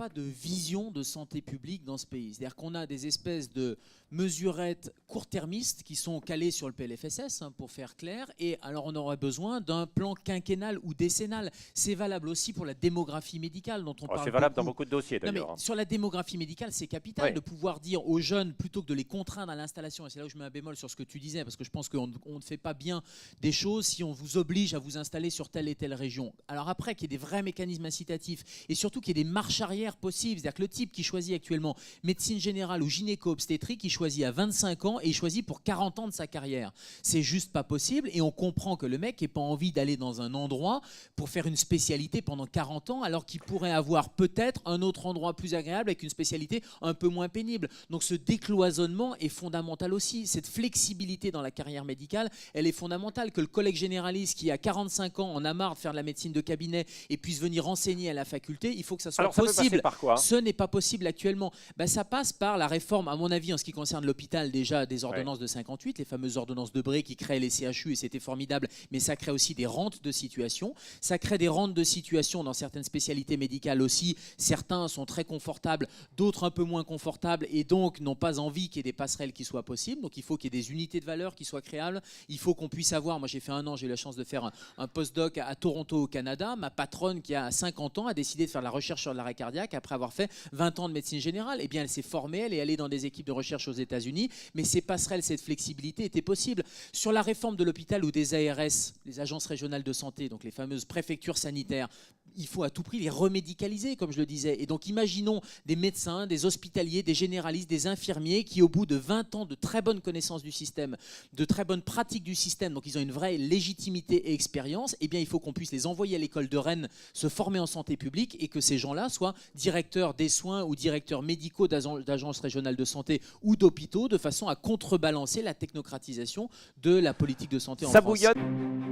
pas de vision de santé publique dans ce pays. C'est-à-dire qu'on a des espèces de mesurettes court-termistes qui sont calées sur le PLFSS, hein, pour faire clair, et alors on aurait besoin d'un plan quinquennal ou décennal. C'est valable aussi pour la démographie médicale dont on parle. C'est valable dans beaucoup. beaucoup de dossiers d'ailleurs. Sur la démographie médicale, c'est capital de pouvoir dire aux jeunes, plutôt que de les contraindre à l'installation, et c'est là où je mets un bémol sur ce que tu disais, parce que je pense qu'on ne fait pas bien des choses si on vous oblige à vous installer sur telle et telle région. Alors après, qu'il y ait des vrais mécanismes incitatifs, et surtout qu'il y ait des marches arrière possibles, c'est-à-dire que le type qui choisit actuellement médecine générale ou gynéco-obstétrique, il choisit à 25 ans et il choisit pour 40 ans de sa carrière. C'est juste pas possible, et on comprend que le mec n'ait pas envie d'aller dans un endroit pour faire une spécialité pendant 40 ans, alors qu'il pourrait avoir peut-être un autre endroit plus agréable avec une spécialité un peu moins pénible. Donc ce décloisonnement est fondamental aussi. Cette flexibilité dans la carrière médicale, elle est fondamentale. Que le collègue généraliste qui a 45 ans en a marre de faire de la médecine de cabinet et puisse venir enseigner à la faculté, il faut que ça soit possible. Ça peut passer par quoi ? Ce n'est pas possible actuellement. Ça passe par la réforme, à mon avis, en ce qui concerne l'hôpital, déjà des ordonnances de 58, les fameuses ordonnances de Bré qui créent les CHU, et c'était formidable, mais ça crée aussi des rentes de situation. Ça crée des rentes de situation dans certaines spécialités médicales aussi. Certains sont très confortables, d'autres un peu moins confortables, et donc n'ont pas envie qu'il y ait des passerelles qui soient possibles. Donc il faut qu'il y ait des unités de valeur qui soient créables. Il faut qu'on puisse avoir, moi j'ai fait 1 an, j'ai eu la chance de faire un postdoc à Toronto au Canada. Ma patronne qui a 50 ans a décidé de faire de la recherche sur l'arrêt cardiaque après avoir fait 20 ans de médecine générale. Eh bien elle s'est formée, elle est allée dans des équipes de recherche aux États-Unis, mais ces passerelles, cette flexibilité était possible. Sur la réforme de l'hôpital ou des ARS, les agences régionales de santé, donc les fameuses préfectures sanitaires, il faut à tout prix les remédicaliser, comme je le disais. Et donc imaginons des médecins, des hospitaliers, des généralistes, des infirmiers qui, au bout de 20 ans de très bonne connaissance du système, de très bonne pratique du système, donc ils ont une vraie légitimité et expérience, eh bien il faut qu'on puisse les envoyer à l'école de Rennes se former en santé publique, et que ces gens-là soient directeurs des soins ou directeurs médicaux d'agences régionales de santé ou d'hôpitaux, de façon à contrebalancer la technocratisation de la politique de santé en France. Bouillonne.